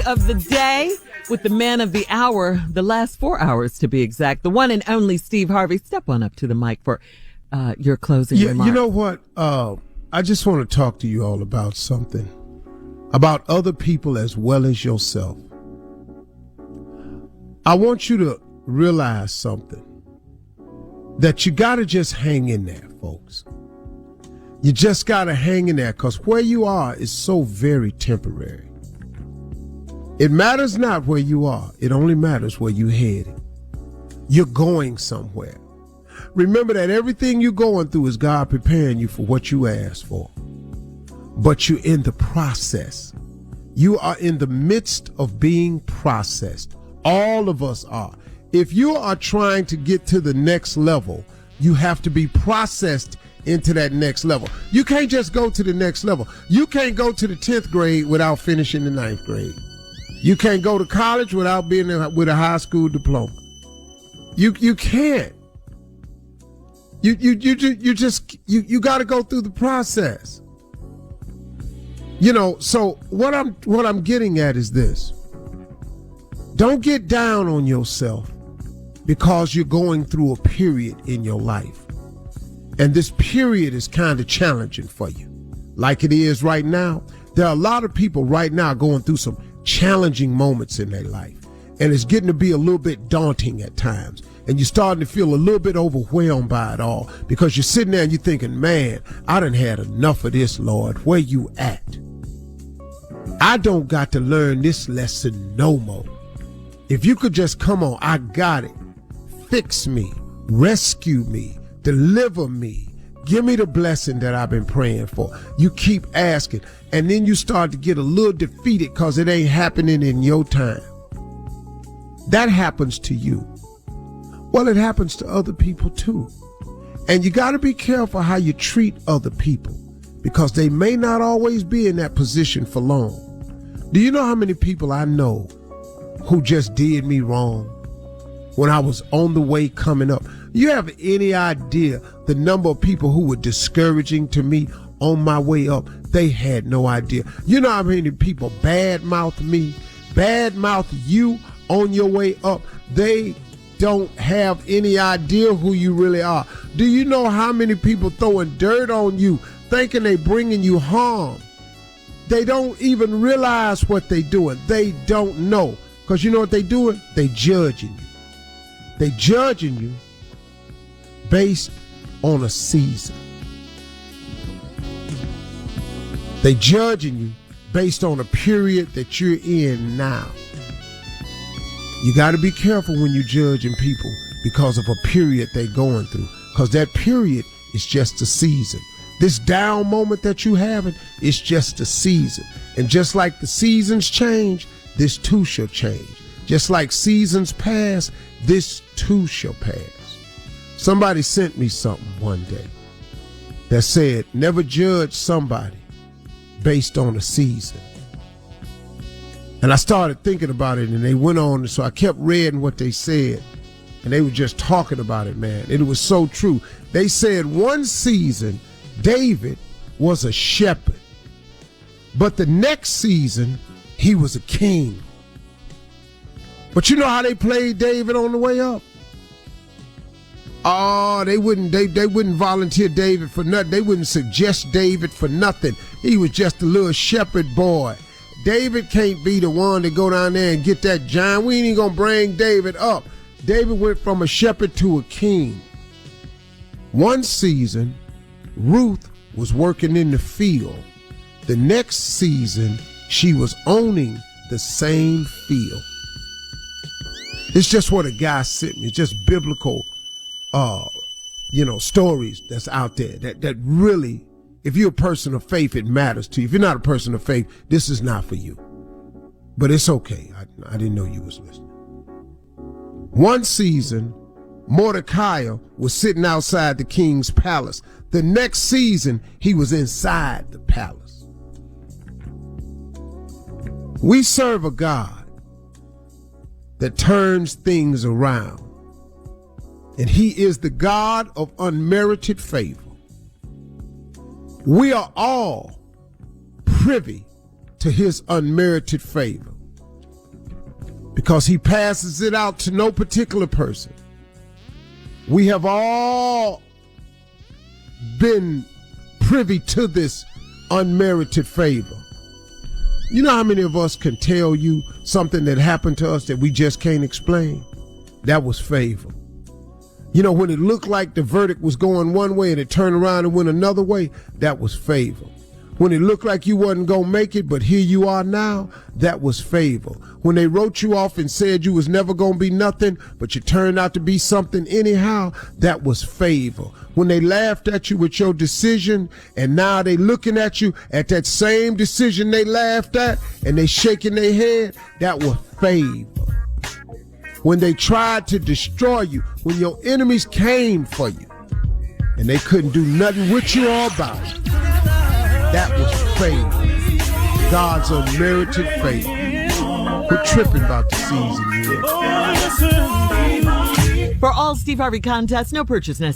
of the day with the man of the hour, the last 4 hours to be exact, the one and only Steve Harvey. Step on up to the mic for your closing remarks. You know what? I just want to talk to you all about something, about other people as well as yourself. I want you to realize something, that you got to just hang in there, folks. You just got to hang in there, because where you are is so very temporary. It matters not where you are. It only matters where you're headed. You're going somewhere. Remember that everything you're going through is God preparing you for what you asked for. But you're in the process. You are in the midst of being processed. All of us are. If you are trying to get to the next level, you have to be processed into that next level. You can't just go to the next level. You can't go to the 10th grade without finishing the 9th grade. You can't go to college without being with a high school diploma. You can't. You got to go through the process. You know, so what I'm getting at is this. Don't get down on yourself because you're going through a period in your life. And this period is kind of challenging for you. Like it is right now. There are a lot of people right now going through some challenging moments in their life. And it's getting to be a little bit daunting at times. And you're starting to feel a little bit overwhelmed by it all, because you're sitting there and you're thinking, man, I done had enough of this, Lord. Where you at? I don't got to learn this lesson no more. If you could just come on, I got it. Fix me, rescue me, deliver me. Give me the blessing that I've been praying for. You keep asking, and then you start to get a little defeated because it ain't happening in your time. That happens to you. Well, it happens to other people too. And you got to be careful how you treat other people, because they may not always be in that position for long. Do you know how many people I know who just did me wrong when I was on the way coming up? You have any idea the number of people who were discouraging to me on my way up? They had no idea. You know how many people badmouth me, badmouth you on your way up? They don't have any idea who you really are. Do you know how many people throwing dirt on you, thinking they bringing you harm? They don't even realize what they doing. They don't know. Because you know what they doing? They judging you. They judging you based on a season. They judging you based on a period that you're in now. You got to be careful when you're judging people because of a period they're going through, because that period is just a season. This down moment that you having is just a season. And just like the seasons change, this too shall change. Just like seasons pass, this too shall pass. Somebody sent me something one day that said, never judge somebody based on a season. And I started thinking about it, and they went on, so I kept reading what they said, and they were just talking about it, man. And it was so true. They said one season, David was a shepherd, but the next season, he was a king. But you know how they played David on the way up? Oh, they wouldn't volunteer David for nothing. They wouldn't suggest David for nothing. He was just a little shepherd boy. David can't be the one to go down there and get that giant. We ain't even gonna bring David up. David went from a shepherd to a king. One season, Ruth was working in the field. The next season, she was owning the same field. It's just what a guy sent me. It's just biblical, stories that's out there that really, if you're a person of faith, it matters to you. If you're not a person of faith, this is not for you. But it's okay. I didn't know you was listening. One season, Mordecai was sitting outside the king's palace. The next season, he was inside the palace. We serve a God that turns things around. And he is the God of unmerited favor. We are all privy to his unmerited favor. because he passes it out to no particular person. We have all been privy to this unmerited favor. You know how many of us can tell you something that happened to us that we just can't explain? That was favor. You know, when it looked like the verdict was going one way and it turned around and went another way, that was favor. When it looked like you wasn't going to make it, but here you are now, that was favor. When they wrote you off and said you was never going to be nothing, but you turned out to be something anyhow, that was favor. When they laughed at you with your decision and now they looking at you at that same decision they laughed at and they shaking their head, that was favor. When they tried to destroy you, when your enemies came for you and they couldn't do nothing with you or about it, that was favor. God's unmerited favor. Quit tripping about the season you're in. For all Steve Harvey contests, no purchase necessary.